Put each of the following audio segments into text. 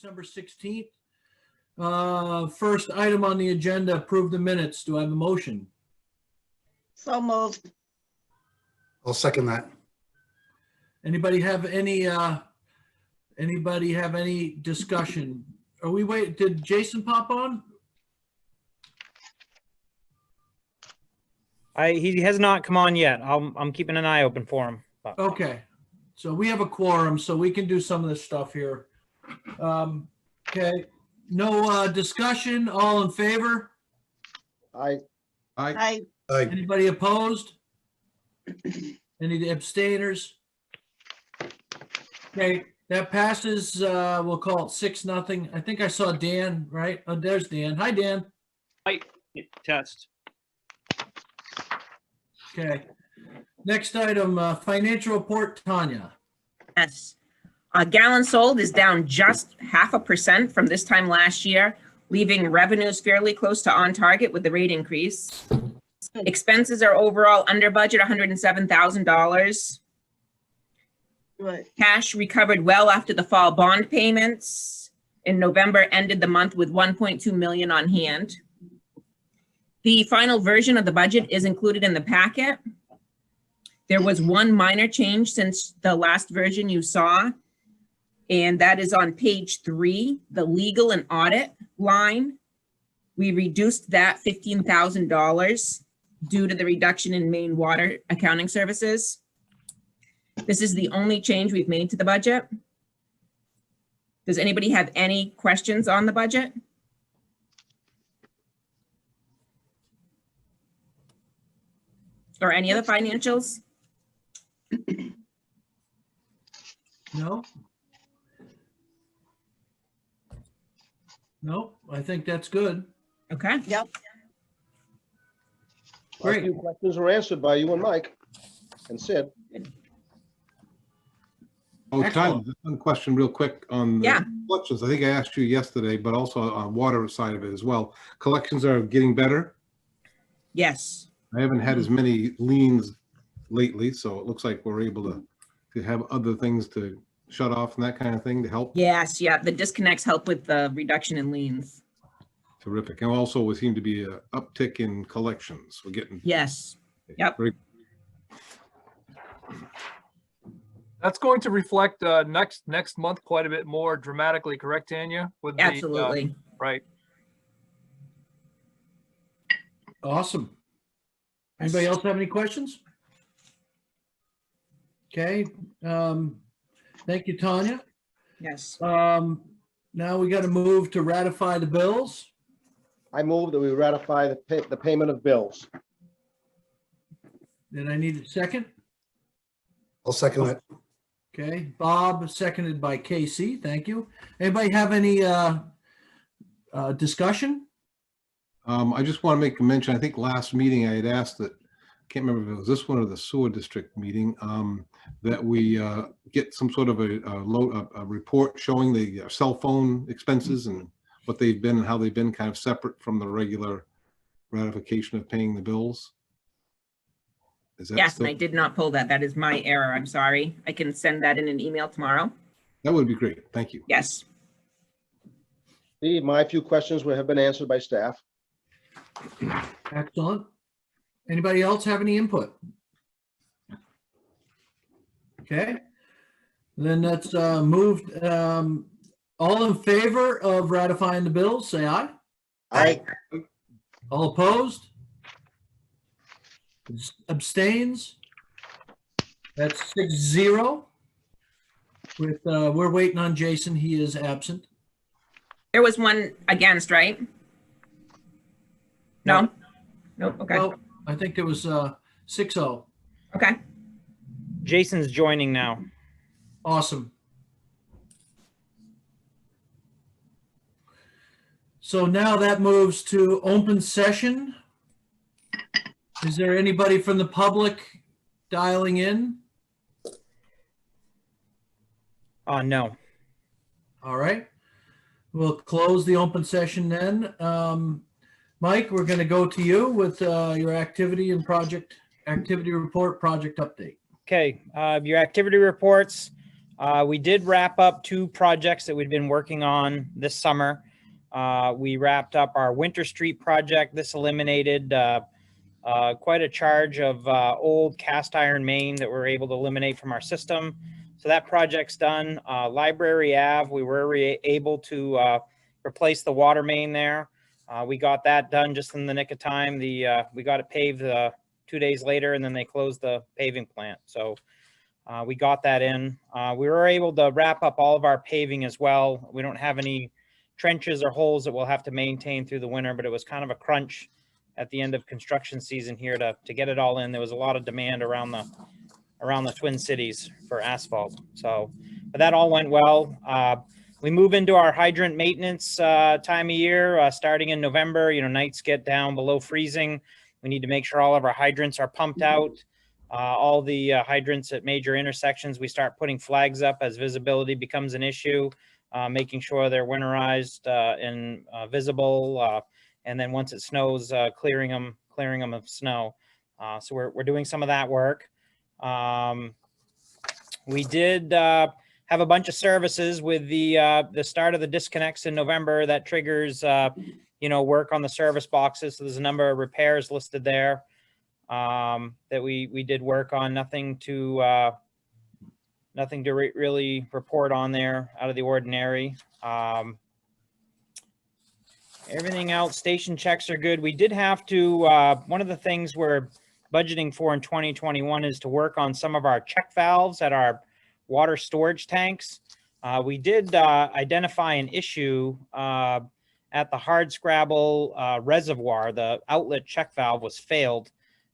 December 16th. First item on the agenda, approve the minutes. Do I have a motion? So moved. I'll second that. Anybody have any discussion? Are we wait? Did Jason pop on? He has not come on yet. I'm keeping an eye open for him. But. Okay, so we have a quorum, so we can do some of this stuff here. Okay, no discussion. All in favor? Aye. Aye. Aye. Anybody opposed? Any abstainers? Okay, that passes. We'll call it 6-0. I think I saw Dan, right? Oh, there's Dan. Hi, Dan. Hi, test. Okay. Next item, financial report, Tanya. Yes. Gallons sold is down just 0.5% from this time last year, leaving revenues fairly close to on target with the rate increase. Expenses are overall under budget, $107,000. Right. Cash recovered well after the fall bond payments. In November, ended the month with 1.2 million on hand. The final version of the budget is included in the packet. There was one minor change since the last version you saw, and that is on page 3, the legal and audit line. We reduced that $15,000 due to the reduction in main water accounting services. This is the only change we've made to the budget. Does anybody have any questions on the budget? Or any of the financials? No? No, I think that's good. Okay. Yep. Great. A few questions were answered by you and Mike and Sid. Oh, Tyler, Excellent. just one question real quick on Yeah. the collections. I think I asked you yesterday, but also on water side of it as well. Collections are getting better. Yes. I haven't had as many liens lately, so it looks like we're able to have other things to shut off and that kind of thing to help. Yes. Yeah. The disconnects help with the reduction in liens. Terrific. And also we seem to be an uptick in collections. We're getting. Yes. Yep. Very- That's going to reflect next month quite a bit more dramatically, correct, Tanya? With the, Absolutely. right. Awesome. Anybody else have any questions? Okay, thank you, Tanya. Yes. Now we got to move to ratify the bills. I move that we ratify the payment of bills. Then I need a second. I'll second that. Okay, Bob, seconded by Casey. Thank you. Anybody have any discussion? I just want to make a mention. I think last meeting I had asked that, can't remember if it was this one or the sewer district meeting, that we get some sort of a report showing the cell phone expenses and what they've been and how they've been kind of separate from the regular ratification of paying the bills. Is that Yes. still- And I did not pull that. That is my error. I'm sorry. I can send that in an email tomorrow. That would be great. Thank you. Yes. My few questions have been answered by staff. Excellent. Anybody else have any input? Okay, then let's move. All in favor of ratifying the bills, say aye. Aye. All opposed? Abstains? That's 6-0. With, we're waiting on Jason. He is absent. There was one against, right? No? Nope. Okay. Well, I think it was 6-0. Okay. Jason's joining now. Awesome. So now that moves to open session. Is there anybody from the public dialing in? No. All right. We'll close the open session then. Mike, we're going to go to you with your activity report, project update. Okay, your activity reports. We did wrap up 2 projects that we'd been working on this summer. We wrapped up our Winter Street project. This eliminated quite a charge of old cast iron main that we're able to eliminate from our system. So that project's done. Library Ave, we were able to replace the water main there. We got that done just in the nick of time. We got it paved 2 days later, and then they closed the paving plant. So we got that in. We were able to wrap up all of our paving as well. We don't have any trenches or holes that we'll have to maintain through the winter, but it was kind of a crunch at the end of construction season here to get it all in. There was a lot of demand around the Twin Cities for asphalt. So, but that all went well. We move into our hydrant maintenance time of year, starting in November. You know, nights get down below freezing. We need to make sure all of our hydrants are pumped out. All the hydrants at major intersections, we start putting flags up as visibility becomes an issue, making sure they're winterized and visible. And then once it snows, clearing them of snow. So we're doing some of that work. We did have a bunch of services with the start of the disconnects in November that triggers, work on the service boxes. So there's a number of repairs listed there that we did work on. Nothing to really report on there out of the ordinary. Everything else, station checks are good. We did have to, one of the things we're budgeting for in 2021 is to work on some of our check valves at our water storage tanks. We did identify an issue at the Hardscrabble reservoir. The outlet check valve was failed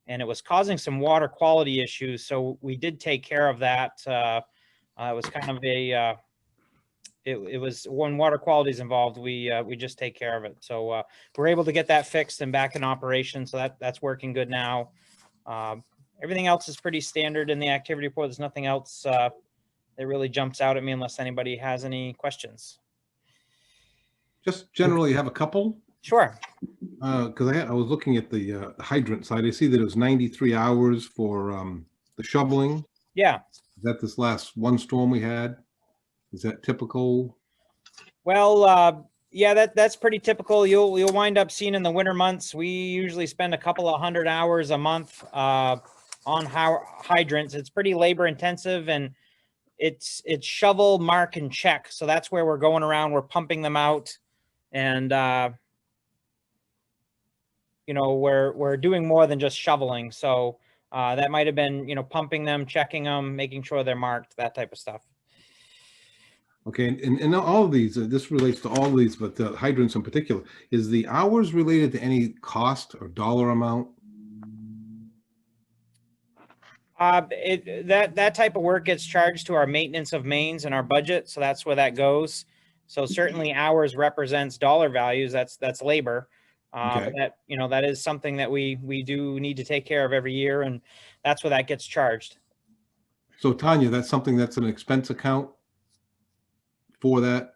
and it was causing some water quality issues. So we did take care of that. It was kind of a, it was when water quality is involved, we just take care of it. So we're able to get that fixed and back in operation. So that's working good now. Everything else is pretty standard in the activity report. There's nothing else that really jumps out at me unless anybody has any questions. Just generally have a couple. Sure. Because I was looking at the hydrant side. I see that it was 93 hours for the shoveling. Yeah. Is that this last one storm we had? Is that typical? Well, yeah, that's pretty typical. You'll wind up seeing in the winter months, we usually spend a couple of 100 hours a month on hydrants. It's pretty labor intensive, and it's shovel, mark, and check. So that's where we're going around. We're pumping them out, and we're doing more than just shoveling. So that might have been pumping them, checking them, making sure they're marked, that type of stuff. Okay, and all of these, this relates to all of these, but the hydrants in particular, is the hours related to any cost or dollar amount? That type of work gets charged to our maintenance of mains and our budget, so that's where that goes. So certainly hours represents dollar values. That's labor. Okay. But that is something that we do need to take care of every year, and that's where that gets charged. So Tanya, that's something that's an expense account for that?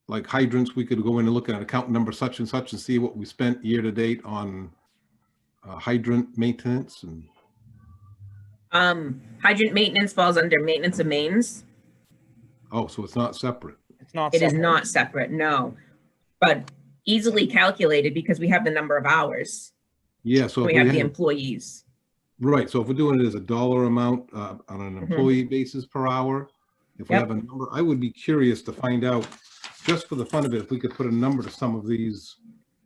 Like hydrants, we could go in and look at account number such and such and see what we spent year to date on hydrant maintenance. And Hydrant maintenance falls under maintenance of mains. oh, so it's not separate. It's not. It is not separate, no, but easily calculated because we have the number of hours. Yeah, so We if have the employees. right, so if we're doing it as a dollar amount on an employee basis per hour, if we Yep. have a number, I would be curious to find out, just for the fun of it, if we could put a number to some of these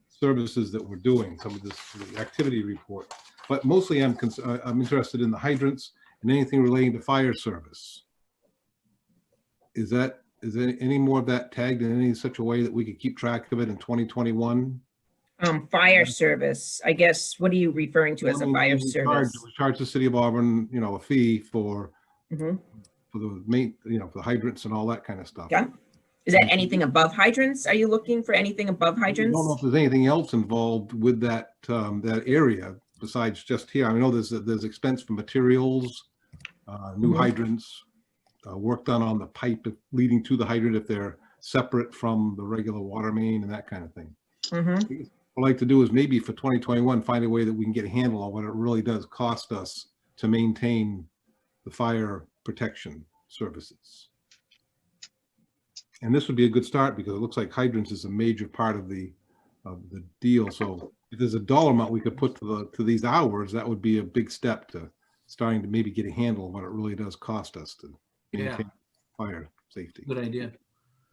services that we're doing, some of this the activity report. But mostly I'm interested in the hydrants and anything relating to fire service. Is there any more of that tagged in any such a way that we could keep track of it in 2021? Fire service, I guess, what are you referring to as a fire service? We charge the city of Auburn, a fee for Mhm. for the hydrants and all that kind of stuff. Yeah. Is that anything above hydrants? Are you looking for anything above I don't know hydrants? if there's anything else involved with that area besides just here. I know there's expense for materials, new hydrants, work done on the pipe leading to the hydrant if they're separate from the regular water main and that kind of thing. Mhm. What I'd like to do is maybe for 2021, find a way that we can get a handle on what it really does cost us to maintain the fire protection services. And this would be a good start because it looks like hydrants is a major part of the deal. So if there's a dollar amount we could put to these hours, that would be a big step to starting to maybe get a handle on what it really does cost us to maintain fire safety. Good idea.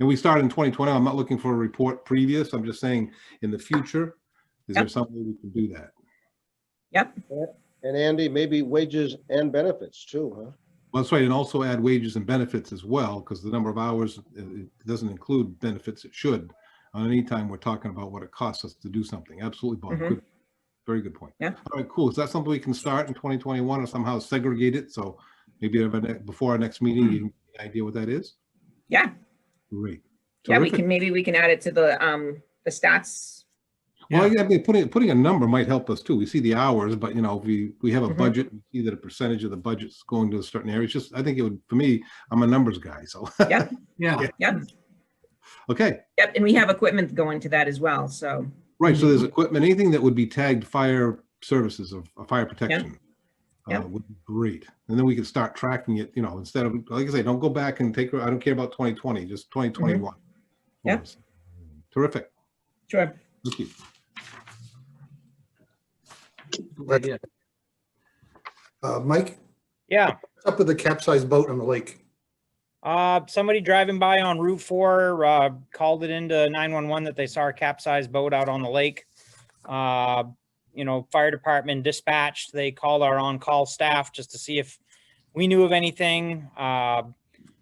And we started in 2020. I'm not looking for a report previous. I'm just saying in the future, is there some way we can do that? Yep. And Andy, maybe wages and benefits too, huh? Well, that's right. And also add wages and benefits as well, because the number of hours, it doesn't include benefits. It should. On any time we're talking about what it costs us to do something. Absolutely, Bob. Mhm. Good. Very good point. Yeah. All right, cool. Is that something we can start in 2021 or somehow segregate it? So maybe before our next meeting, you can get an idea what that is? Yeah. Great. Yeah, Terrific. maybe we can add it to the stats. Well, yeah, I mean, putting a number might help us too. We see the hours, but you know, if we have a Mhm. budget, we see that a percentage of the budget's going to a certain area. It's just, I think it would, for me, I'm a numbers guy, so. Yep. Yeah. Yep. Okay, Yep. And we have equipment going to that as well. So, right. So there's equipment, anything that would be tagged fire services or fire protection. Yeah. Would be great. And then we can start tracking it, you know, instead of, like I say, don't go back and I don't care about 2020, just 2021. Yeah. Terrific. sure. Thank you. Good idea. Mike, Yeah. what's up with the capsized boat on the lake? Somebody driving by on Route 4 called it into 911 that they saw a capsized boat out on the lake. You know, fire department dispatched. They called our on-call staff just to see if we knew of anything.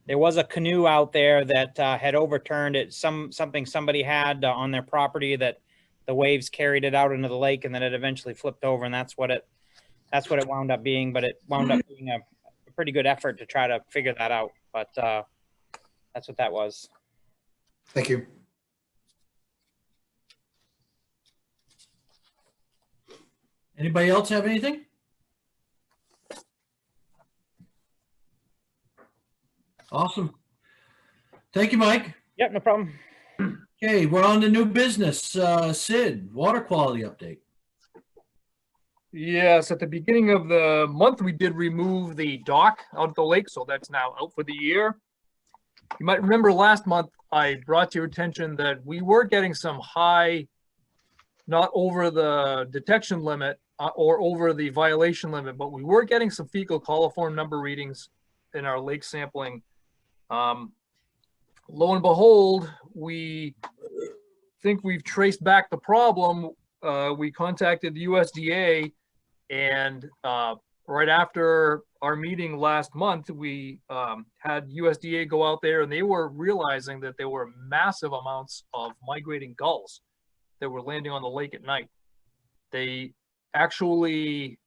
There was a canoe out there that had overturned it. Something somebody had on their property that the waves carried it out into the lake, and then it eventually flipped over, and that's what it wound up being. But it wound up being a pretty good effort to try to figure that out. But that's what that was. Thank you. Anybody else have anything? Awesome. Thank you, Mike. Yep, no problem. Okay, we're on to new business. Sid, water quality update. Yes, at the beginning of the month, we did remove the dock out of the lake, so that's now out for the year. You might remember last month, I brought to your attention that we were getting some high, not over the detection limit or over the violation limit, but we were getting some fecal coliform number readings in our lake sampling. Lo and behold, we think we've traced back the problem. We contacted the USDA, and right after our meeting last month, we had USDA go out there, and they were realizing that there were massive amounts of migrating gulls that were landing on the lake at night. They actually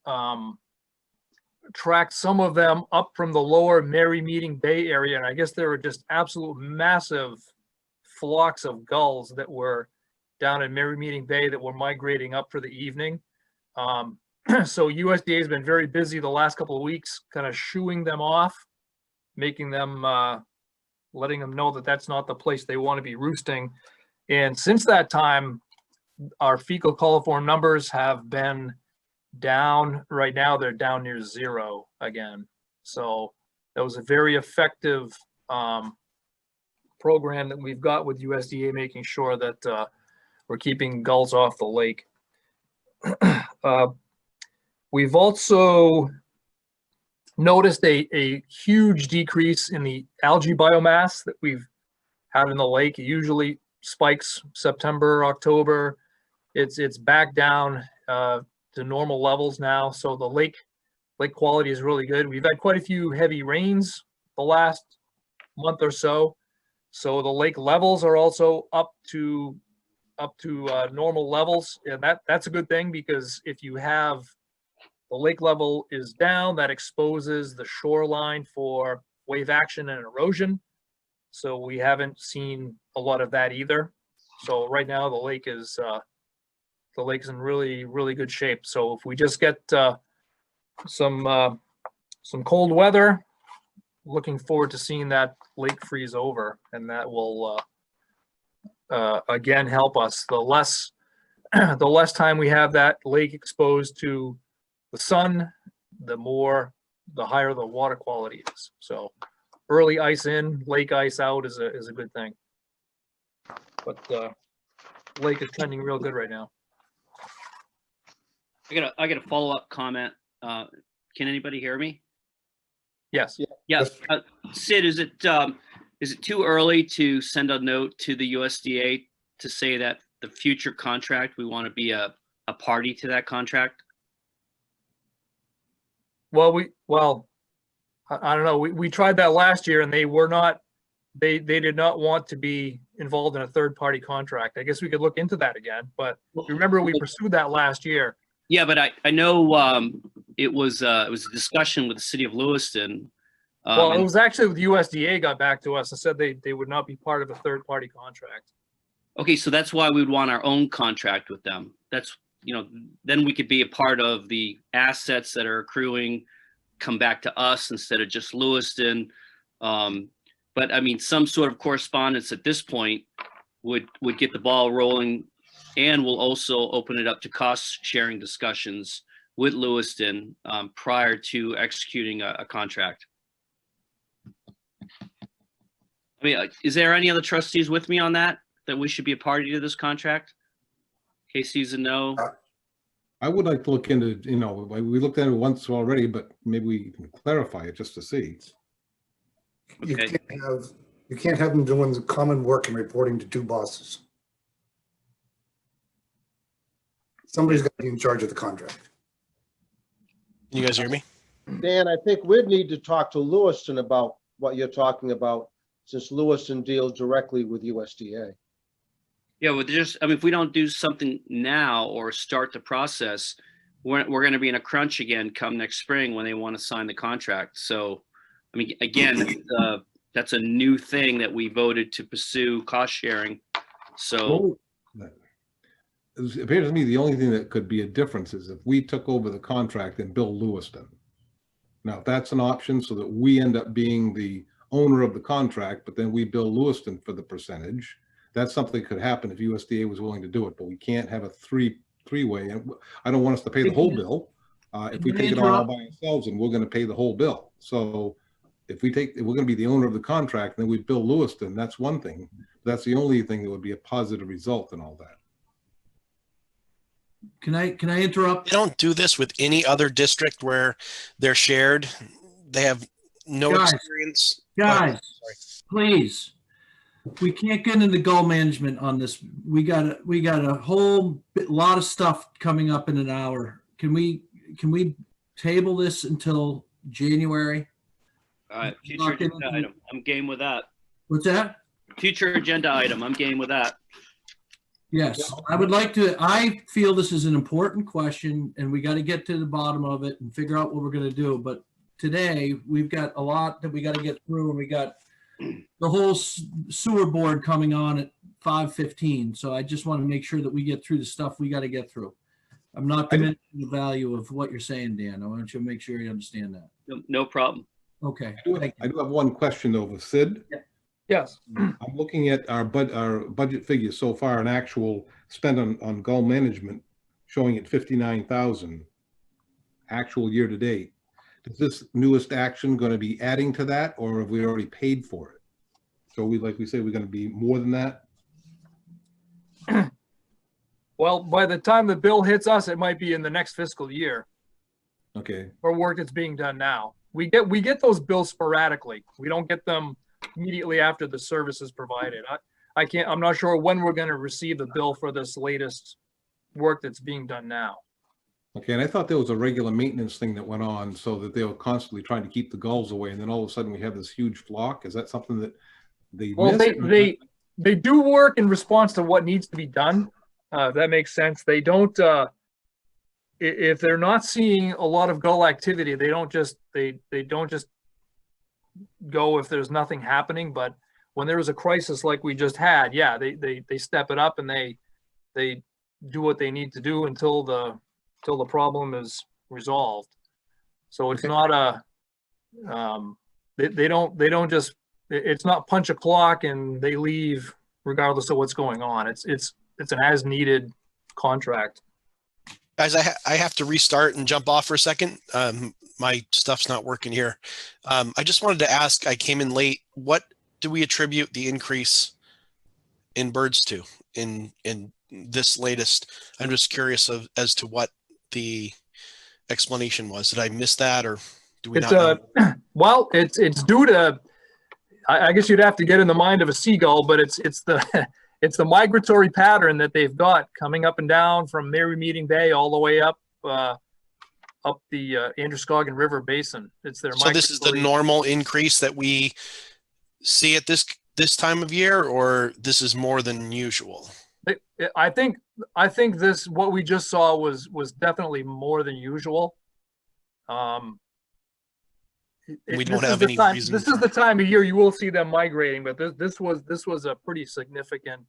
tracked some of them up from the lower Mary Meeting Bay area, and I guess there were just absolute massive flocks of gulls that were down in Mary Meeting Bay that were migrating up for the evening. So USDA has been very busy the last couple of weeks, kind of shooing them off, making them, letting them know that that's not the place they want to be roosting. And since that time, our fecal coliform numbers have been down. Right now, they're down near zero again. So that was a very effective program that we've got with USDA, making sure that we're keeping gulls off the lake. We've also noticed a huge decrease in the algae biomass that we've had in the lake. It usually spikes September, October. It's back down to normal levels now. So the lake quality is really good. We've had quite a few heavy rains the last month or so. So the lake levels are also up to normal levels. And that's a good thing, because if you have the lake level is down, that exposes the shoreline for wave action and erosion. So we haven't seen a lot of that either. So right now the lake is in really, really good shape. So if we just get some cold weather, looking forward to seeing that lake freeze over, and that will again help us. The less time we have that lake exposed to the sun, the higher the water quality is. So early ice in, lake ice out is a good thing. but lake is trending real good right now. I got a follow-up comment. Can anybody hear me? Yes. Yeah, Sid, is it too early to send a note to the USDA to say that the future contract, we want to be a party to that contract? Well, I don't know. We tried that last year and they were not, they did not want to be involved in a third party contract. I guess we could look into that again, but remember we pursued that last year. Yeah, but I know it was a discussion with the city of Lewiston. Well, it was actually the USDA got back to us and said they would not be part of a third party contract. Okay, so that's why we'd want our own contract with them. That's, then we could be a part of the assets that are accruing, come back to us instead of just Lewiston. But I mean, some sort of correspondence at this point would get the ball rolling, and will also open it up to cost sharing discussions with Lewiston prior to executing a contract. I mean, is there any other trustees with me on that we should be a party to this contract? Casey's a no. I would like to look into, we looked at it once already, but maybe we can clarify it just to see. You Okay. can't have them doing the common work and reporting to two bosses. Somebody's got to be in charge of the contract. Can you guys hear me? Dan, I think we'd need to talk to Lewiston about what you're talking about, since Lewiston deals directly with USDA. Yeah, well, if we don't do something now or start the process, we're going to be in a crunch again come next spring when they want to sign the contract. So, I mean, again, that's a new thing that we voted to pursue, cost sharing. So, It appears to me the only thing that could be a difference is if we took over the contract and billed Lewiston. Now, if that's an option so that we end up being the owner of the contract, but then we bill Lewiston for the percentage, that's something that could happen if USDA was willing to do it, but we can't have a three-way. And I don't want us to pay the whole bill. If we take it on all by ourselves, and we're going to pay the whole bill. So if we're going to be the owner of the contract, then we bill Lewiston, that's one thing. That's the only thing that would be a positive result in all that. Can I interrupt? They don't do this with any other district where they're shared. They have no Guys, experience. Guys, please. We can't get into goal management on this. We got a whole lot of stuff coming up in an hour. Can we table this until January? all right, future agenda item. I'm game with that. What's that? Future agenda item. I'm game with that. Yes, I feel this is an important question and we got to get to the bottom of it and figure out what we're going to do. But today we've got a lot that we got to get through, and we got the whole sewer board coming on at 5:15. So I just want to make sure that we get through the stuff we got to get through. I'm not diminishing the value of what you're saying, Dan. I want you to make sure you understand that. No problem. Okay. I do have one question though with Sid. Yeah. Yes. I'm looking at our budget figures so far, an actual spend on goal management showing at 59,000 actual year to date. Is this newest action going to be adding to that, or have we already paid for it? So like we say, we're going to be more than that? Well, by the time the bill hits us, it might be in the next fiscal year Okay. for work that's being done now. We get those bills sporadically. We don't get them immediately after the service is provided. I'm not sure when we're going to receive the bill for this latest work that's being done now. Okay, and I thought there was a regular maintenance thing that went on so that they were constantly trying to keep the gulls away, and then all of a sudden we have this huge flock. Is that something that they Well, missed? they do work in response to what needs to be done. If that makes sense. They don't, if they're not seeing a lot of gull activity, they don't just go if there's nothing happening. But when there is a crisis like we just had, yeah, they step it up and they do what they need to do until the problem is resolved. So it's not they don't just, it's not punch a clock and they leave regardless of what's going on. It's an as needed contract. Guys, I have to restart and jump off for a second. My stuff's not working here. I just wanted to ask, I came in late. What do we attribute the increase in Birds 2 in this latest? I'm just curious as to what the explanation was. Did I miss that, or do we It's not know? well, it's due to, I guess you'd have to get in the mind of a seagull, but it's the it's the migratory pattern that they've got coming up and down from Mary Meeting Bay all the way up the Androscoggin River Basin. It's their So this is the normal increase that we see at this time of year, or this is more than usual? I think this, what we just saw was definitely more than usual. We don't have any reason. This is the time of year you will see them migrating, but this was a pretty significant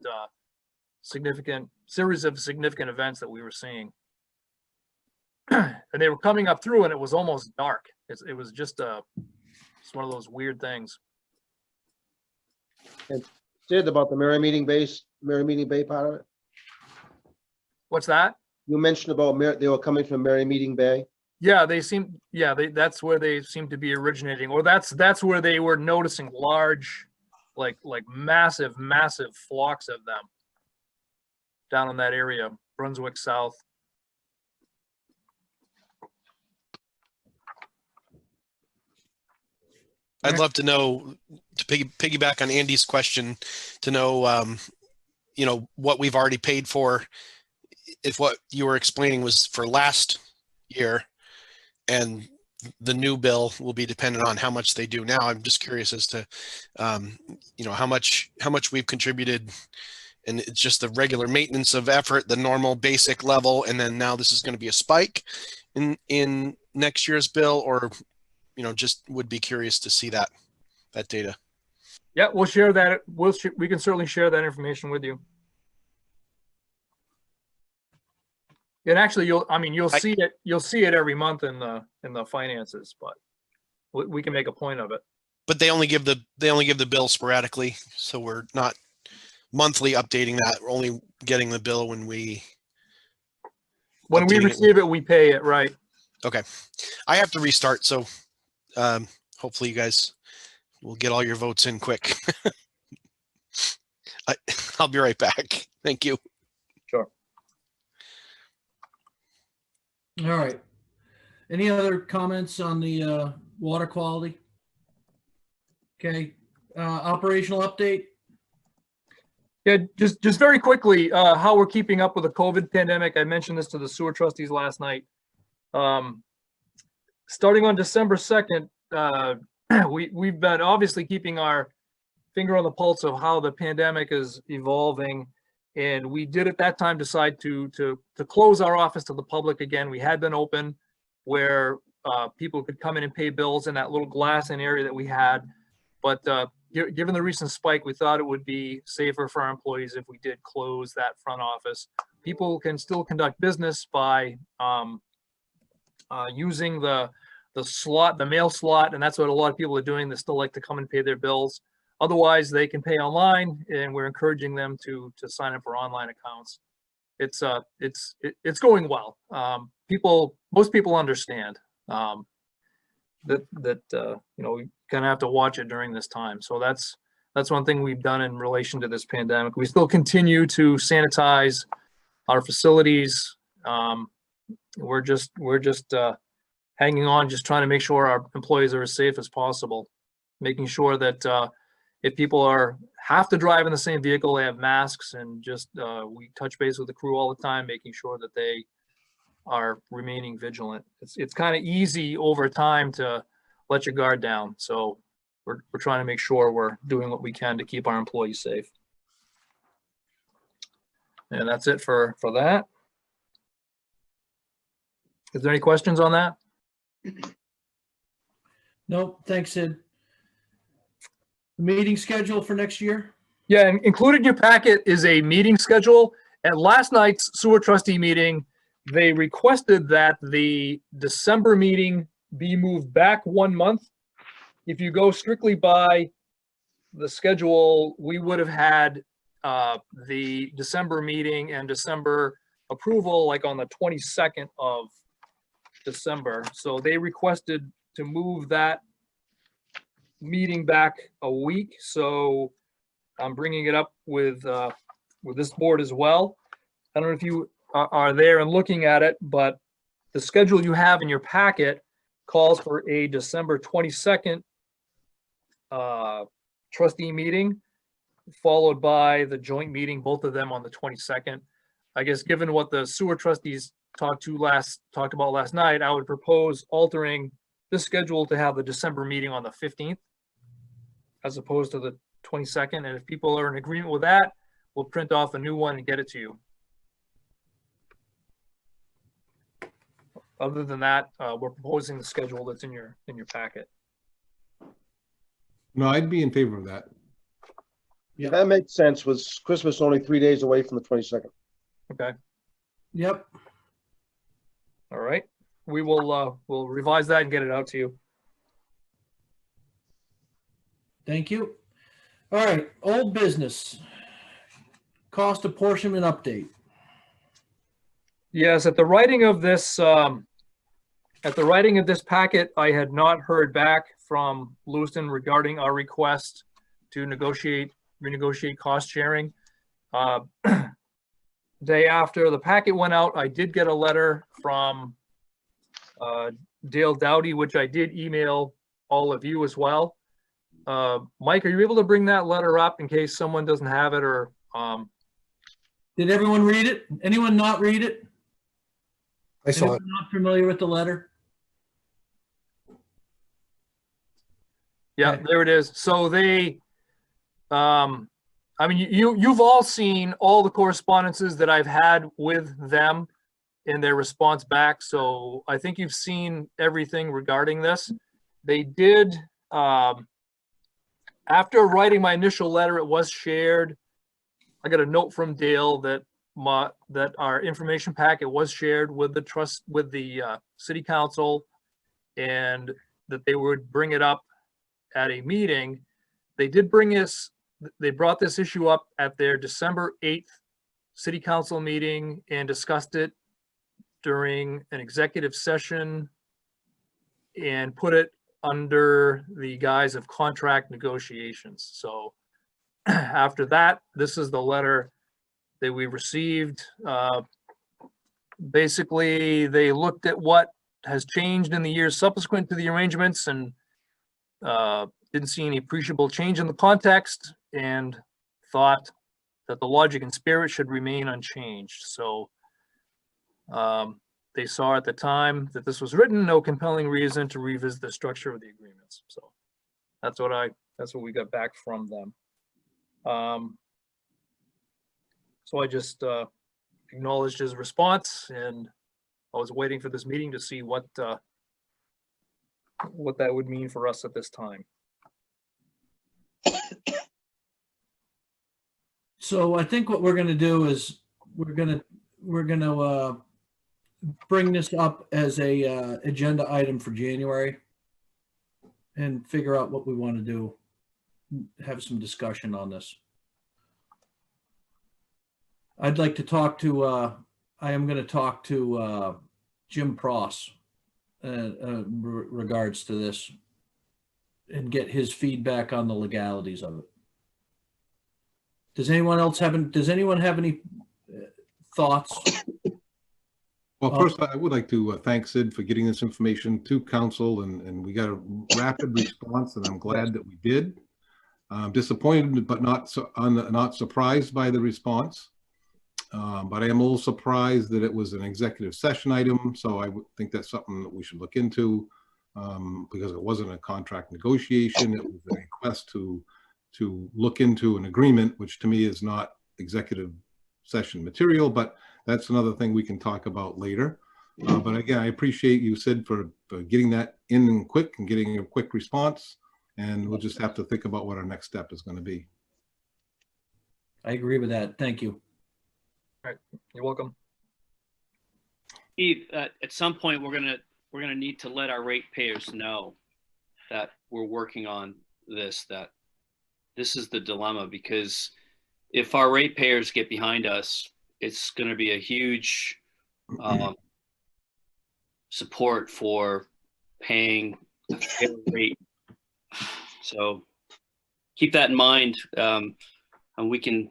series of significant events that we were seeing. And they were coming up through and it was almost dark. It was just it's one of those weird things. And Sid, about the Mary Meeting Bay part of it? What's that? You mentioned about they were coming from Mary Meeting Bay. Yeah, that's where they seem to be originating, or that's where they were noticing large, like massive flocks of them down in that area, Brunswick South. I'd love to know, to piggyback on Andy's question, to know, what we've already paid for, if what you were explaining was for last year, and the new bill will be dependent on how much they do now. I'm just curious as to, how much we've contributed, and it's just the regular maintenance of effort, the normal basic level, and then now this is going to be a spike in next year's bill, or just would be curious to see that data. Yeah, we'll share that. We can certainly share that information with you. And actually, you'll see it every month in the finances, but we can make a point of it. But they only give the bill sporadically, so we're not monthly updating that. We're only getting the bill when we receive it, we pay it, right? Okay. I have to restart, so hopefully you guys will get all your votes in quick. I'll be right back. Thank you. Sure. All right. Any other comments on the water quality? Okay. Operational update? Yeah, just very quickly, how we're keeping up with the COVID pandemic. I mentioned this to the sewer trustees last night. Starting on December 2nd, we've been obviously keeping our finger on the pulse of how the pandemic is evolving. And we did at that time decide to close our office to the public again. We had been open where people could come in and pay bills in that little glass in area that we had. But given the recent spike, we thought it would be safer for our employees if we did close that front office. People can still conduct business by using the slot, the mail slot, and that's what a lot of people are doing. They still like to come and pay their bills. Otherwise, they can pay online, and we're encouraging them to sign up for online accounts. It's going well. Most people understand that we kind of have to watch it during this time. So that's one thing we've done in relation to this pandemic. We still continue to sanitize our facilities. We're just hanging on, just trying to make sure our employees are as safe as possible, making sure that if people have to drive in the same vehicle, they have masks, and just we touch base with the crew all the time, making sure that they are remaining vigilant. It's kind of easy over time to let your guard down. So we're trying to make sure we're doing what we can to keep our employees safe. And that's it for that. Is there any questions on that? Nope. Thanks, Sid. Meeting schedule for next year? Yeah, and included in your packet is a meeting schedule. At last night's sewer trustee meeting, they requested that the December meeting be moved back 1 month. If you go strictly by the schedule, we would have had the December meeting and December approval like on the 22nd of December. So they requested to move that meeting back a week. So I'm bringing it up with this board as well. I don't know if you are there and looking at it, but the schedule you have in your packet calls for a December 22nd trustee meeting, followed by the joint meeting, both of them on the 22nd. I guess given what the sewer trustees talked about last night, I would propose altering this schedule to have the December meeting on the 15th as opposed to the 22nd. And if people are in agreement with that, we'll print off a new one and get it to you. Other than that, we're proposing the schedule that's in your packet. No, I'd be in favor of that. Yeah. That makes sense, with Christmas only 3 days away from the 22nd. Okay. Yep. All right. We will we'll revise that and get it out to you. Thank you. All right, old business. Cost apportionment update. Yes, at the writing of this packet, I had not heard back from Lewiston regarding our request to renegotiate cost sharing. Day after the packet went out, I did get a letter from Dale Dowdy, which I did email all of you as well. Mike, are you able to bring that letter up in case someone doesn't have it, or Did everyone read it? Anyone not read it? I saw Anyone it. not familiar with the letter? yeah, Okay. there it is. So they, I mean, you've all seen all the correspondences that I've had with them in their response back. So I think you've seen everything regarding this. They did, after writing my initial letter, it was shared. I got a note from Dale that our information packet was shared with the city council, and that they would bring it up at a meeting. They brought this issue up at their December 8th city council meeting and discussed it during an executive session and put it under the guise of contract negotiations. So after that, this is the letter that we received. Basically, they looked at what has changed in the years subsequent to the arrangements and didn't see any appreciable change in the context and thought that the logic and spirit should remain unchanged. So they saw at the time that this was written, no compelling reason to revisit the structure of the agreements. So that's what we got back from them. So I just acknowledged his response, and I was waiting for this meeting to see what that would mean for us at this time. So I think what we're going to do is we're going to bring this up as a agenda item for January and figure out what we want to do. Have some discussion on this. I'd like to talk to, I am going to talk to Jim Pross regards to this and get his feedback on the legalities of it. Does anyone have any thoughts? Well, first, I would like to thank Sid for getting this information to council, and we got a rapid response, and I'm glad that we did. I'm disappointed, but not surprised by the response. But I am a little surprised that it was an executive session item, so I would think that's something that we should look into, because it wasn't a contract negotiation. It was a request to look into an agreement, which to me is not executive session material, but that's another thing we can talk about later. But again, I appreciate you, Sid, for getting that in quick and getting a quick response, and we'll just have to think about what our next step is going to be. I agree with that. Thank you. All right, you're welcome. Steve, at some point, we're gonna need to let our ratepayers know that we're working on this, that this is the dilemma, because if our ratepayers get behind us, it's going to be a huge support for paying a fair rate. So keep that in mind. And we can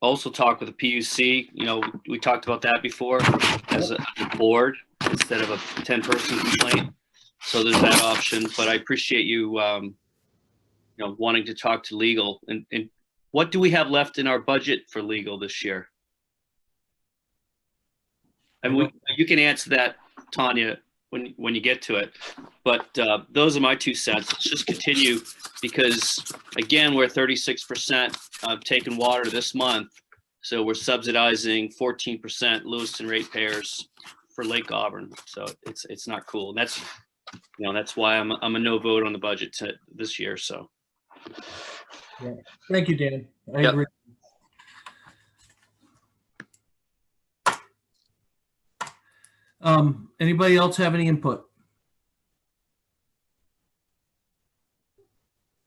also talk with the PUC. You know, we talked about that before as a board instead of a 10-person complaint. So there's that option. But I appreciate you, you know, wanting to talk to legal. And what do we have left in our budget for legal this year? And you can answer that, Tanya, when you get to it. But those are my 2 cents. Let's just continue because, again, we're 36% taking water this month. So we're subsidizing 14% Lewiston ratepayers for Lake Auburn. So it's not cool. And that's, you know, that's why I'm a no vote on the budget this year. So. Yeah. Thank you, Dan. I Yep. agree. Anybody else have any input?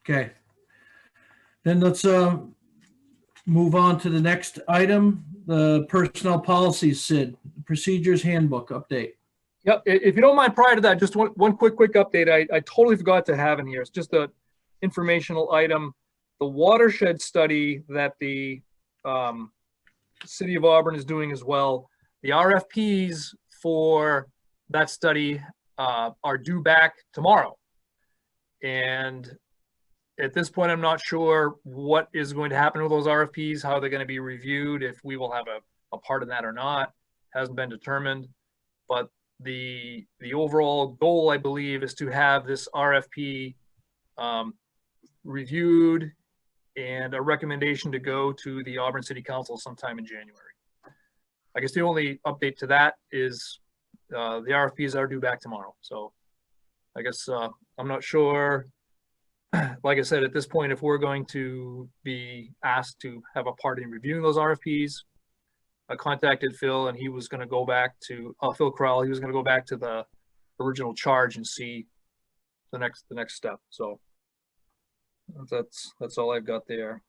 Okay. Then let's move on to the next item, the personnel policies, Sid, procedures handbook update. Yep, if you don't mind, prior to that, just one quick update. I totally forgot to have in here. It's just a informational item. The watershed study that the City of Auburn is doing as well. The RFPs for that study are due back tomorrow. And at this point, I'm not sure what is going to happen with those RFPs, how they're going to be reviewed, if we will have a part in that or not, hasn't been determined. But the overall goal, I believe, is to have this RFP reviewed and a recommendation to go to the Auburn City Council sometime in January. I guess the only update to that is the RFPs are due back tomorrow. So I guess I'm not sure, like I said, at this point, if we're going to be asked to have a part in reviewing those RFPs. I contacted Phil and he was going to go back to Phil Crowell. He was going to go back to the original charge and see the next step. So that's all I've got there.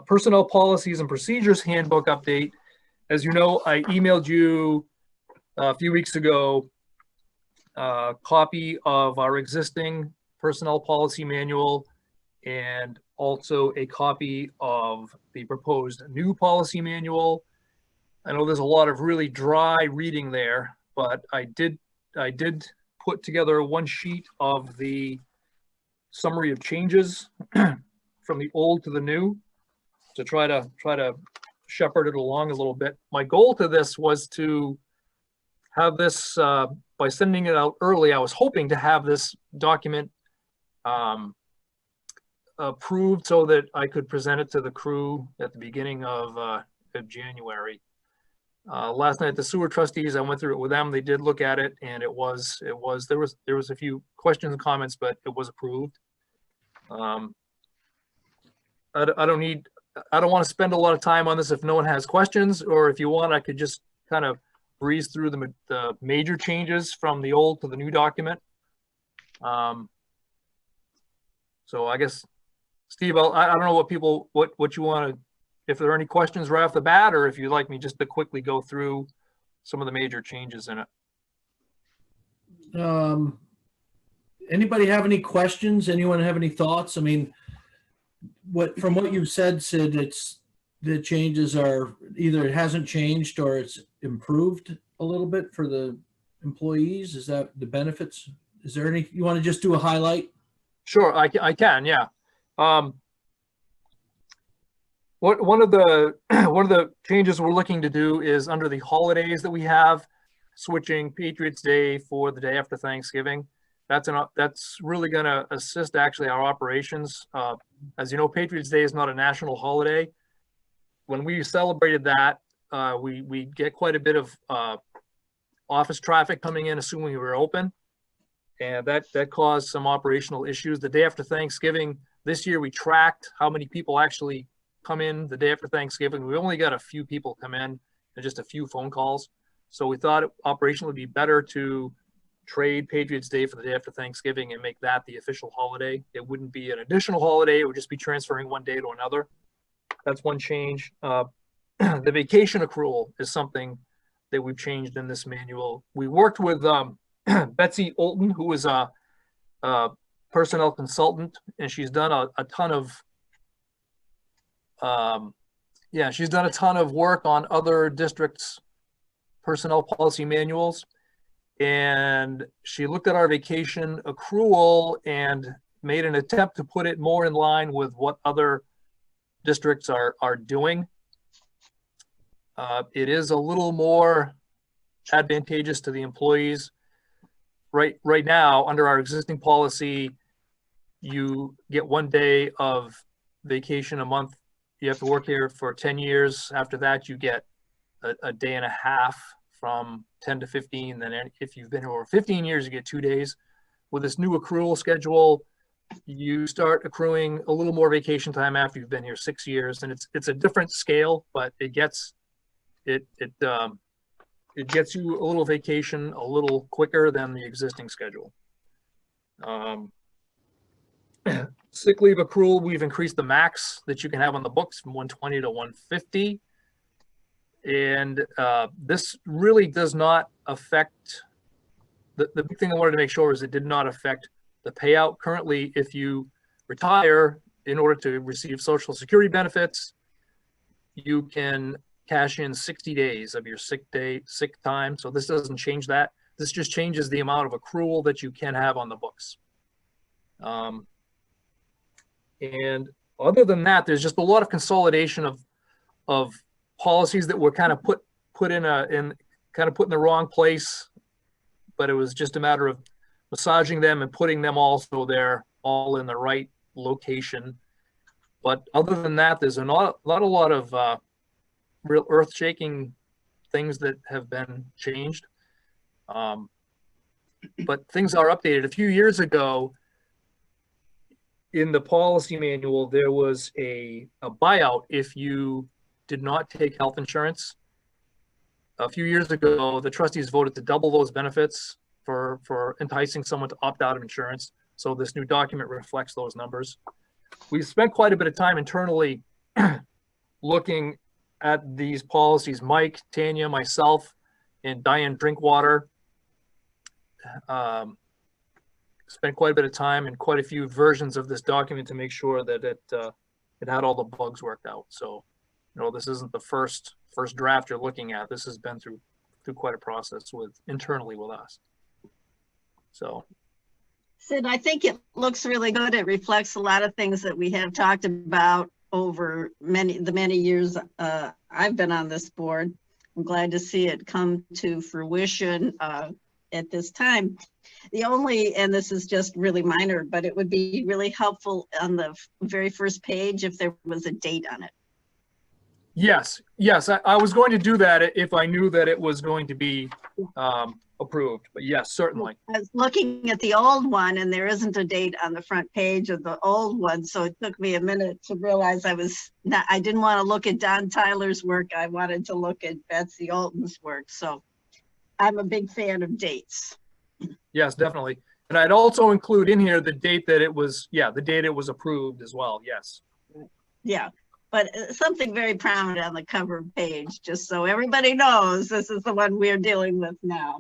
Personnel policies and procedures handbook update. As you know, I emailed you a few weeks ago a copy of our existing personnel policy manual and also a copy of the proposed new policy manual. I know there's a lot of really dry reading there, but I did put together one sheet of the summary of changes from the old to the new to try to shepherd it along a little bit. My goal to this was to have this, by sending it out early, I was hoping to have this document approved so that I could present it to the crew at the beginning of January. Last night, the sewer trustees, I went through it with them. They did look at it, and there was a few questions and comments, but it was approved. I don't want to spend a lot of time on this if no one has questions, or if you want, I could just kind of breeze through the major changes from the old to the new document. So I guess, Steve, I don't know what you want to, if there are any questions right off the bat, or if you'd like me just to quickly go through some of the major changes in it. Anybody have any questions? Anyone have any thoughts? I mean, from what you've said, Sid, the changes are either it hasn't changed or it's improved a little bit for the employees. Is that the benefits? Is there any, you want to just do a highlight? Sure, I can, yeah. One of the changes we're looking to do is under the holidays that we have, switching Patriots Day for the day after Thanksgiving. That's really going to assist actually our operations. As you know, Patriots Day is not a national holiday. When we celebrated that, we get quite a bit of office traffic coming in, assuming we were open, and that caused some operational issues. The day after Thanksgiving this year, we tracked how many people actually come in the day after Thanksgiving. We only got a few people come in and just a few phone calls. So we thought operationally would be better to trade Patriots Day for the day after Thanksgiving and make that the official holiday. It wouldn't be an additional holiday. It would just be transferring one day to another. That's one change. The vacation accrual is something that we've changed in this manual. We worked with Betsy Olton, who is a personnel consultant, and she's done a ton of Yeah, she's done a ton of work on other districts' personnel policy manuals. And she looked at our vacation accrual and made an attempt to put it more in line with what other districts are doing. It is a little more advantageous to the employees. Right now, under our existing policy, you get 1 day of vacation a month. You have to work here for 10 years. After that, you get a day and a half from 10 to 15. Then if you've been here over 15 years, you get 2 days. With this new accrual schedule, you start accruing a little more vacation time after you've been here 6 years. And it's a different scale, but it gets you a little vacation a little quicker than the existing schedule. Sick leave accrual, we've increased the max that you can have on the books from 120 to 150. And this really does not affect, the big thing I wanted to make sure is it did not affect the payout. Currently, if you retire in order to receive Social Security benefits, you can cash in 60 days of your sick time. So this doesn't change that. This just changes the amount of accrual that you can have on the books. And other than that, there's just a lot of consolidation of policies that were kind of put in the wrong place, but it was just a matter of massaging them and putting them also there, all in the right location. But other than that, there's not a lot of real earth-shaking things that have been changed. But things are updated. A few years ago, in the policy manual, there was a buyout if you did not take health insurance. A few years ago, the trustees voted to double those benefits for enticing someone to opt out of insurance. So this new document reflects those numbers. We spent quite a bit of time internally looking at these policies. Mike, Tanya, myself, and Diane Drinkwater spent quite a bit of time and quite a few versions of this document to make sure that it had all the bugs worked out. So, this isn't the first draft you're looking at. This has been through quite a process internally with us. So, Sid, I think it looks really good. It reflects a lot of things that we have talked about over the many years I've been on this board. I'm glad to see it come to fruition at this time. And this is just really minor, but it would be really helpful on the very first page if there was a date on it. Yes, I was going to do that if I knew that it was going to be approved, but yes, certainly. I was looking at the old one and there isn't a date on the front page of the old one, so it took me a minute to realize I didn't want to look at Don Tyler's work. I wanted to look at Betsy Alton's work, so I'm a big fan of dates. Yes, definitely. And I'd also include in here the date that it was, the date it was approved as well, yes. Yeah, but something very prominent on the cover page, just so everybody knows this is the one we're dealing with now.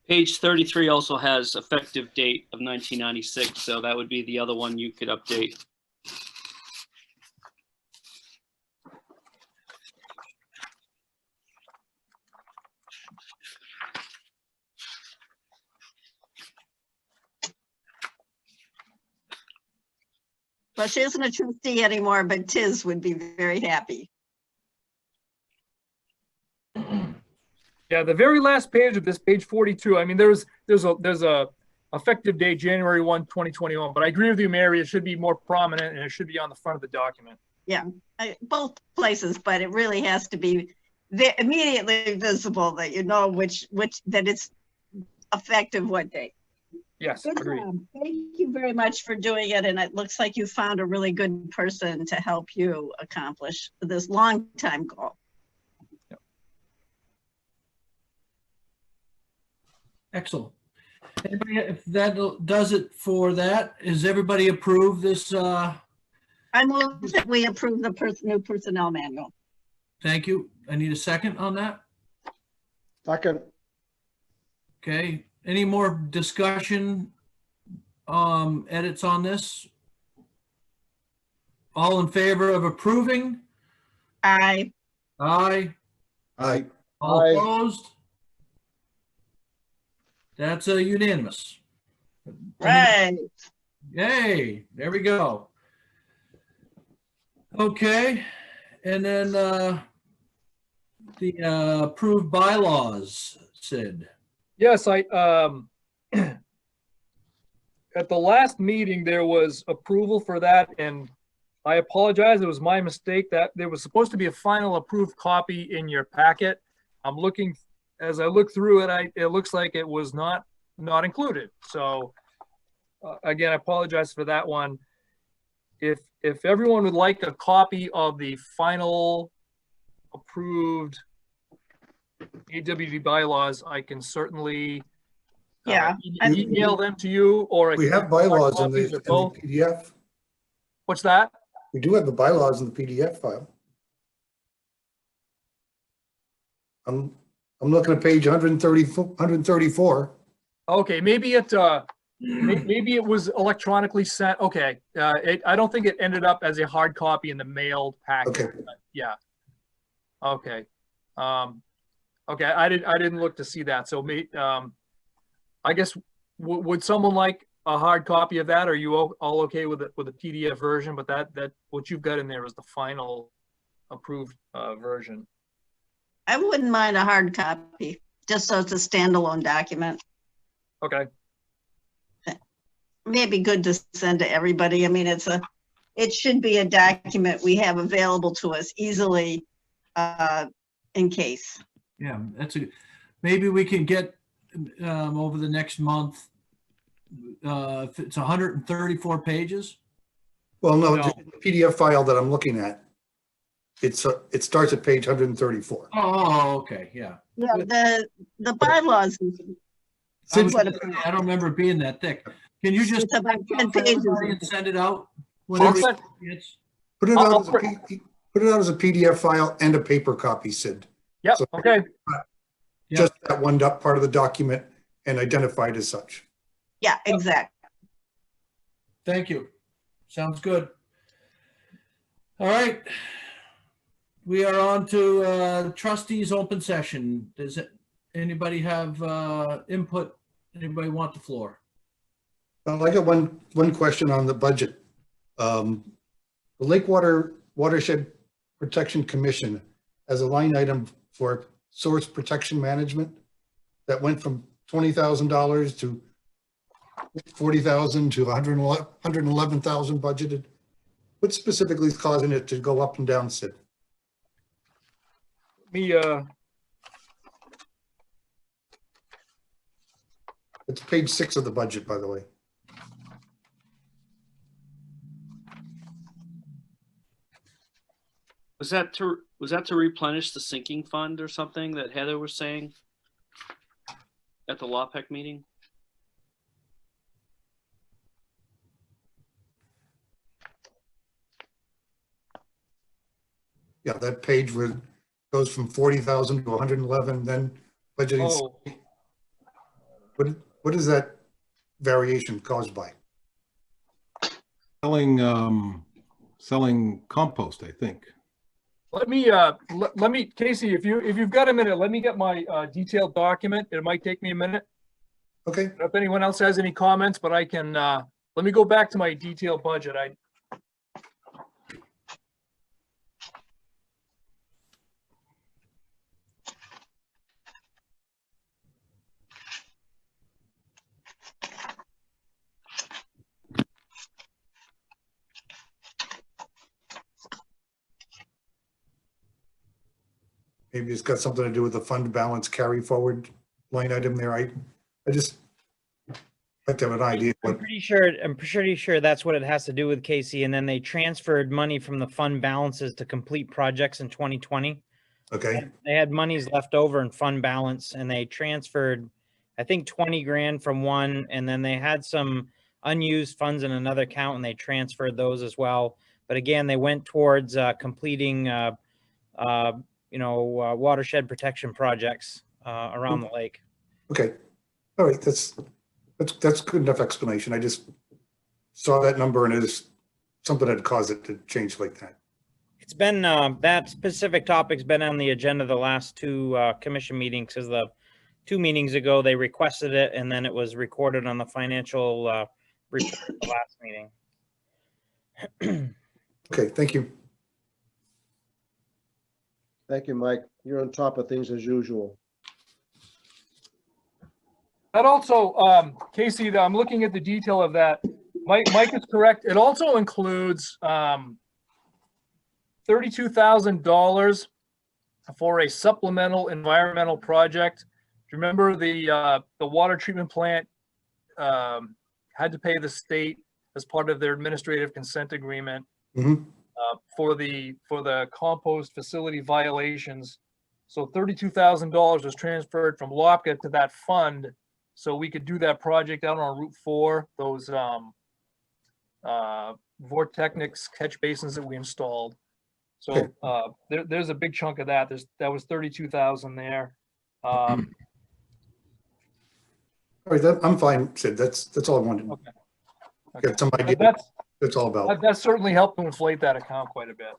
Page 33 also has effective date of 1996, so that would be the other one you could update. Well, she isn't a trustee anymore, but Tiz would be very happy. Yeah, the very last page of this, page 42. I mean, there's a effective date, January 1, 2021. But I agree with you, Mary. It should be more prominent and it should be on the front of the document. Yeah, both places, but it really has to be immediately visible that you know that it's effective what date. Yes, good agreed. job. Thank you very much for doing it, and it looks like you found a really good person to help you accomplish this long time goal. Excellent. Anybody, if that does it for that, is everybody approved this? I move that we approve the new personnel manual. Thank you. I need a second on that. Second. Okay. Any more discussion, edits on this? All in favor of approving? Aye. Aye. Aye. All Aye. opposed? That's unanimous. Right. Yay, there we go. Okay, and then the approved bylaws, Sid. Yes, at the last meeting, there was approval for that, and I apologize, it was my mistake that there was supposed to be a final approved copy in your packet. I'm looking, as I look through it, it looks like it was not included. So again, I apologize for that one. If everyone would like a copy of the final approved AWD bylaws, I can certainly Yeah. email them to you, or I We can have bylaws in copies the or both. PDF. What's that? We do have the bylaws in the PDF file. I'm looking at page 134. Okay, maybe it was electronically sent. Okay, I don't think it ended up as a hard copy in the mailed packet. Okay. Yeah. Okay. Okay, I didn't look to see that. So I guess would someone like a hard copy of that? Are you all okay with the PDF version? But that what you've got in there is the final approved version. I wouldn't mind a hard copy, just so it's a standalone document. Okay. Maybe good to send to everybody. I mean, it should be a document we have available to us easily in case. Yeah, maybe we can get over the next month, if it's 134 pages. Well, no, No. the PDF file that I'm looking at, it starts at page 134. Oh, okay, yeah. Yeah, the bylaws, I was what gonna say, I don't remember it being that thick. Can you just it's about 10 pages. and send it out? I'll Whenever send- it's- Put it I'll out as put it out as a PDF file and a paper copy, Sid. Yep. So- Okay. Yeah. Just that one part of the document and identified as such. Yeah, exactly. Thank you. Sounds good. All right. We are on to trustees open session. Does anybody have input? Anybody want the floor? Well, I got one question on the budget. The Lake Watershed Protection Commission has a line item for source protection management that went from $20,000 to $40,000 to $111,000 budgeted. What specifically is causing it to go up and down, Sid? It's page 6 of the budget, by the way. Was that to replenish the sinking fund or something that Heather was saying at the LawPEC meeting? Yeah, that page where it goes from 40,000 to 111, then budgeting. Oh, What is that variation caused by? Selling compost, I think. let me, Casey, if you've got a minute, let me get my detailed document. It might take me a minute. Okay, If anyone else has any comments, but I can, let me go back to my detailed budget. maybe it's got something to do with the fund balance carry forward line item there. I just like to have an idea. I'm pretty sure that's what it has to do with, Casey. And then they transferred money from the fund balances to complete projects in 2020. Okay, They had monies left over in fund balance and they transferred, I think 20 grand from one, and then they had some unused funds in another account and they transferred those as well. But again, they went towards completing, watershed protection projects around the lake. okay. All right, that's good enough explanation. I just saw that number and it just something that caused it to change like that. It's been, that specific topic's been on the agenda the last two commission meetings, because the 2 meetings ago, they requested it, and then it was recorded on the financial report at the last meeting. Okay, thank you. Thank you, Mike. You're on top of things as usual. That also, Casey, I'm looking at the detail of that. Mike is correct. It also includes $32,000 for a supplemental environmental project. Do you remember the water treatment plant had to pay the state as part of their administrative consent agreement for the compost facility violations? So $32,000 was transferred from LOPCA to that fund, so we could do that project out on Route 4, those Vortechnics catch basins that we installed. So there's a big chunk of that. That was 32,000 there. All right, I'm fine, Sid. That's all I wanted. Okay. Get some idea. That's all about. That certainly helped to inflate that account quite a bit.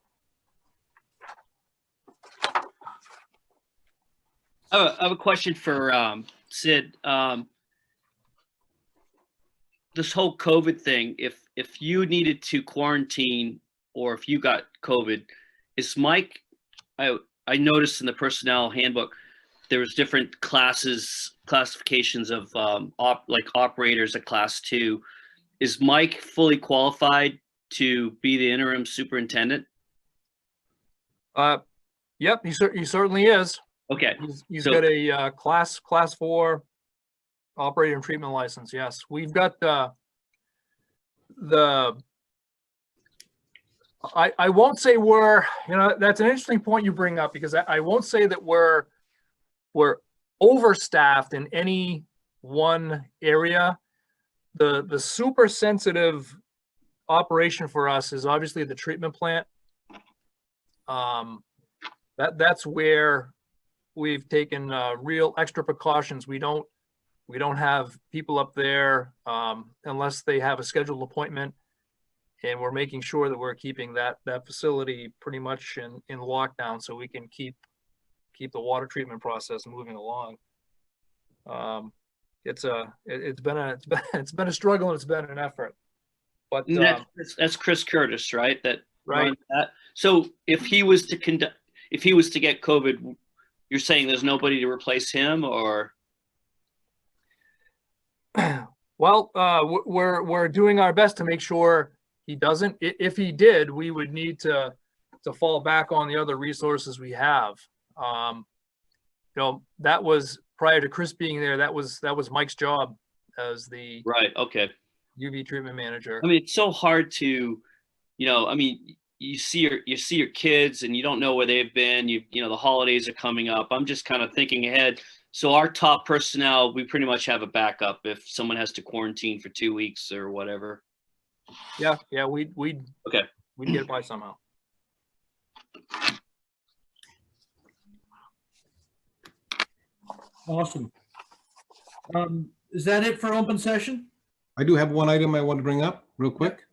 I have a question for Sid. This whole COVID thing, if you needed to quarantine or if you got COVID, is Mike, I noticed in the personnel handbook, there was different classifications of like operators at class 2. Is Mike fully qualified to be the interim superintendent? Yep, he certainly is. Okay. He's got a class 4 operator and treatment license. Yes, we've got I won't say we're, that's an interesting point you bring up, because I won't say that we're overstaffed in any one area. The super sensitive operation for us is obviously the treatment plant. That's where we've taken real extra precautions. We don't have people up there unless they have a scheduled appointment, and we're making sure that we're keeping that facility pretty much in lockdown, so we can keep the water treatment process moving along. It's been a struggle, and it's been an effort. But that's Chris Curtis, right? Right. Runs that. So if he was to get COVID, you're saying there's nobody to replace him, or? Well, we're doing our best to make sure he doesn't. If he did, we would need to fall back on the other resources we have. That was prior to Chris being there. That was Mike's job as the right. Okay. UV treatment manager. I mean, it's so hard to, you see your kids and you don't know where they've been. The holidays are coming up. I'm just kind of thinking ahead. So our top personnel, we pretty much have a backup if someone has to quarantine for 2 weeks or whatever. Yeah, we'd get by somehow. Awesome. Is that it for open session? I do have one item I want to bring up real quick.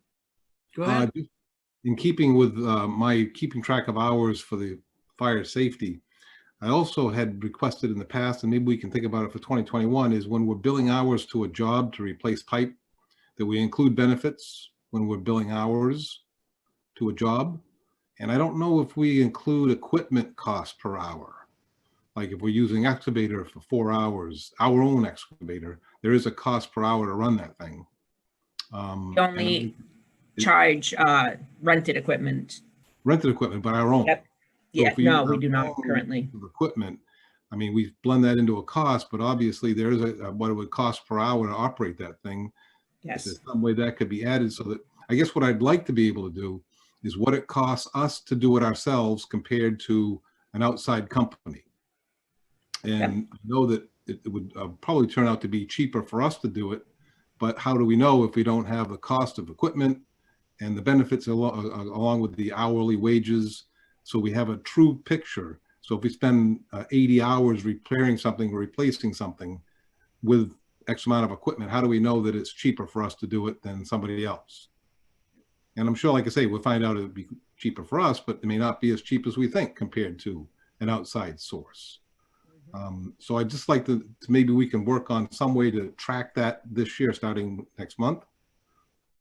Go ahead. In keeping with my keeping track of hours for the fire safety, I also had requested in the past, and maybe we can think about it for 2021, is when we're billing hours to a job to replace pipe, that we include benefits when we're billing hours to a job. And I don't know if we include equipment cost per hour. Like if we're using excavator for 4 hours, our own excavator, there is a cost per hour to run that thing. We only charge rented equipment. Rented equipment, but our own. Yep. So Yeah, if we no, use we our do not own currently. equipment, I mean, we blend that into a cost, but obviously there is what it would cost per hour to operate that thing. Yes. There's some way that could be added, so that, I guess what I'd like to be able to do is what it costs us to do it ourselves compared to an outside company. And I know that it would probably turn out to be cheaper for us to do it, but how do we know if we don't have the cost of equipment and the benefits along with the hourly wages? So we have a true picture. So if we spend 80 hours repairing something or replacing something with X amount of equipment, how do we know that it's cheaper for us to do it than somebody else? And I'm sure, like I say, we'll find out it'll be cheaper for us, but it may not be as cheap as we think compared to an outside source. So I'd just like to maybe we can work on some way to track that this year, starting next month.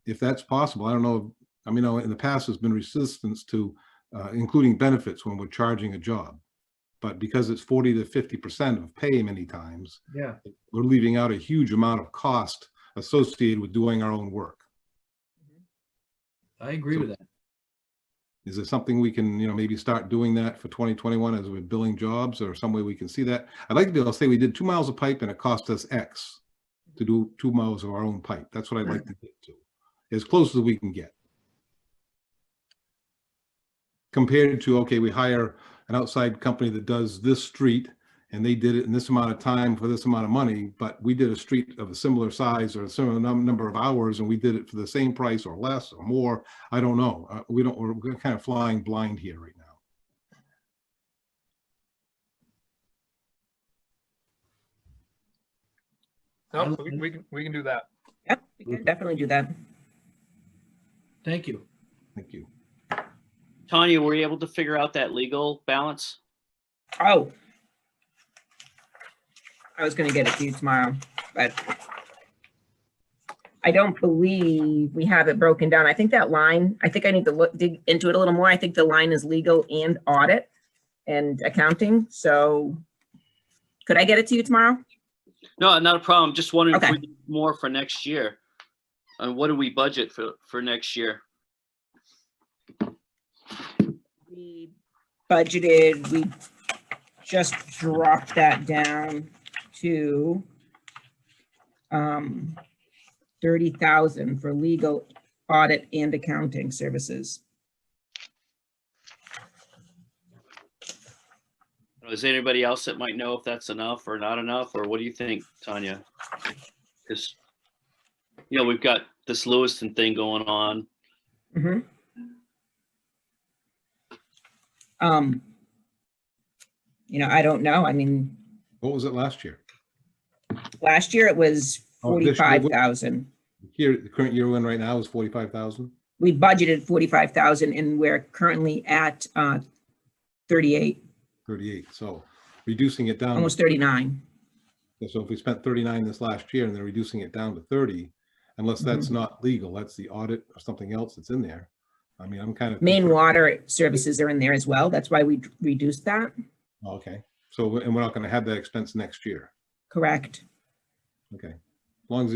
If that's possible. I don't know. I mean, in the past, there's been resistance to including benefits when we're charging a job. But because it's 40 to 50% of pay many times, Yeah. we're leaving out a huge amount of cost associated with doing our own work. I agree with that. Is there something we can, maybe start doing that for 2021 as we're billing jobs, or some way we can see that? I'd like to be able to say we did 2 miles of pipe and it cost us X to do 2 miles of our own pipe. That's what I'd like to get to, as close as we can get. Compared to, okay, we hire an outside company that does this street and they did it in this amount of time for this amount of money, but we did a street of a similar size or a similar number of hours and we did it for the same price or less or more. I don't know. We're kind of flying blind here right now. No, we can do that. Yep, we can definitely do that. Thank you. Thank you. Tanya, were you able to figure out that legal balance? Oh. I was gonna get it to you tomorrow, but I don't believe we have it broken down. I think that line, I think I need to dig into it a little more. I think the line is legal and audit and accounting. So could I get it to you tomorrow? No, not a problem. Just wondering Okay. if we need more for next year. And what do we budget for next year? We budgeted, we just dropped that down to 30,000 for legal, audit, and accounting services. Is there anybody else that might know if that's enough or not enough, or what do you think, Tanya? Because, we've got this Lewiston thing going on. Mm-hmm. I don't know. I mean, What was it last year? last year it was Oh, this year, 45,000. Here, the current year we're in right now is 45,000. We budgeted 45,000 and we're currently at 38, 38. So reducing it down. almost 39. So if we spent 39 this last year and they're reducing it down to 30, unless that's not legal, that's the audit or something else that's in there. I mean, I'm kind of. Main water services are in there as well. That's why we reduced that. Okay. So, and we're not going to have that expense next year. Correct. Okay. As long as,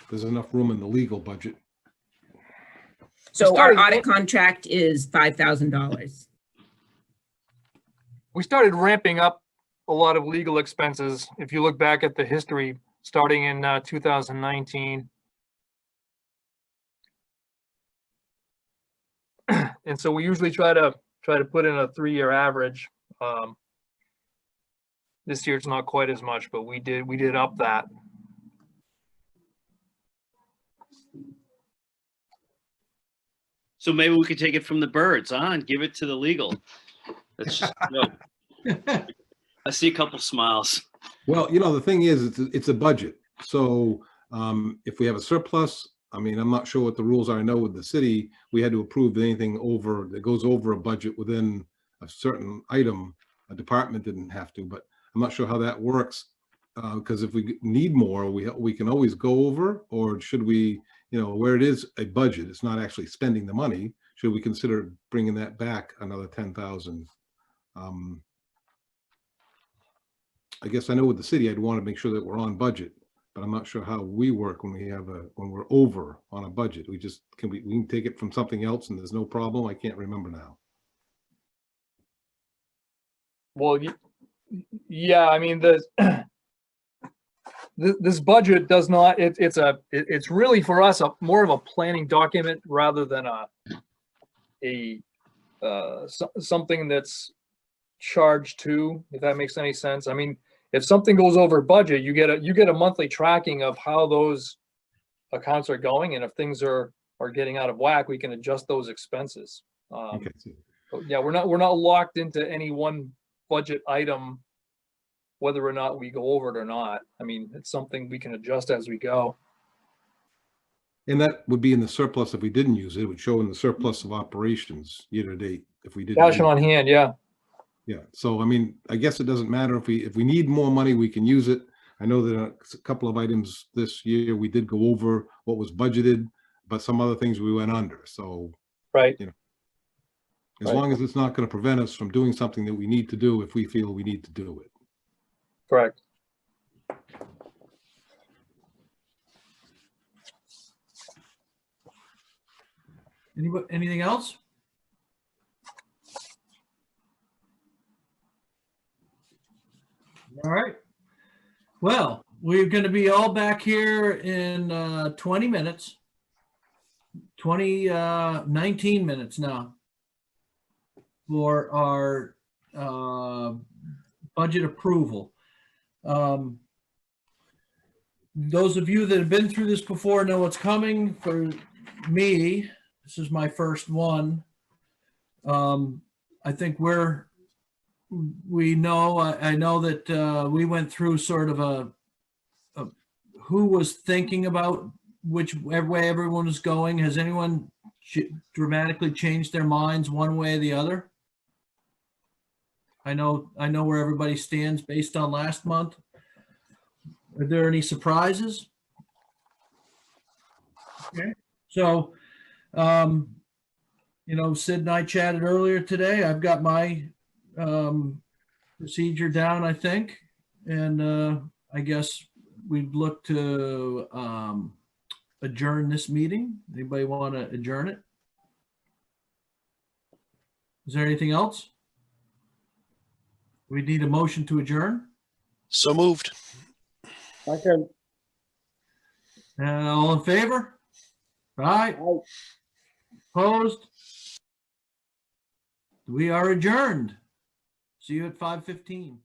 there's enough room in the legal budget. So our audit contract is $5,000. We started ramping up a lot of legal expenses. If you look back at the history, starting in 2019. And so we usually try to put in a 3-year average. This year it's not quite as much, but we did up that. So maybe we could take it from the birds, and give it to the legal. That's just, I see a couple smiles. Well, the thing is, it's a budget. So if we have a surplus, I mean, I'm not sure what the rules are. I know with the city, we had to approve anything that goes over a budget within a certain item. A department didn't have to, but I'm not sure how that works. Because if we need more, we can always go over, or should we, where it is a budget, it's not actually spending the money. Should we consider bringing that back another 10,000? I guess I know with the city, I'd want to make sure that we're on budget, but I'm not sure how we work when we're over on a budget. We can take it from something else and there's no problem. I can't remember now. Well, yeah, I mean, this budget does not, it's really for us more of a planning document rather than something that's charged to, if that makes any sense. I mean, if something goes over budget, you get a monthly tracking of how those accounts are going, and if things are getting out of whack, we can adjust those expenses. Okay. Yeah, we're not locked into any one budget item, whether or not we go over it or not. I mean, it's something we can adjust as we go. And that would be in the surplus if we didn't use it. It would show in the surplus of operations year to date if we didn't. Cash use it. on hand, yeah. Yeah, so I mean, I guess it doesn't matter if we need more money, we can use it. I know that a couple of items this year, we did go over what was budgeted, but some other things we went under. So Right. as Right. long as it's not going to prevent us from doing something that we need to do if we feel we need to do it. Correct. Anything else? All right. Well, we're going to be all back here in 20 minutes. 19 minutes now for our budget approval. Those of you that have been through this before know what's coming. For me, this is my first one. I think we know, I know that we went through sort of a who was thinking about which way everyone was going. Has anyone dramatically changed their minds one way or the other? I know where everybody stands based on last month. Are there any surprises? Okay, so, Sid and I chatted earlier today. I've got my procedure down, I think, and I guess we'd look to adjourn this meeting. Anybody want to adjourn it? Is there anything else? We need a motion to adjourn. So moved. Second. All in favor? Aye. Opposed? We are adjourned. See you at 5:15.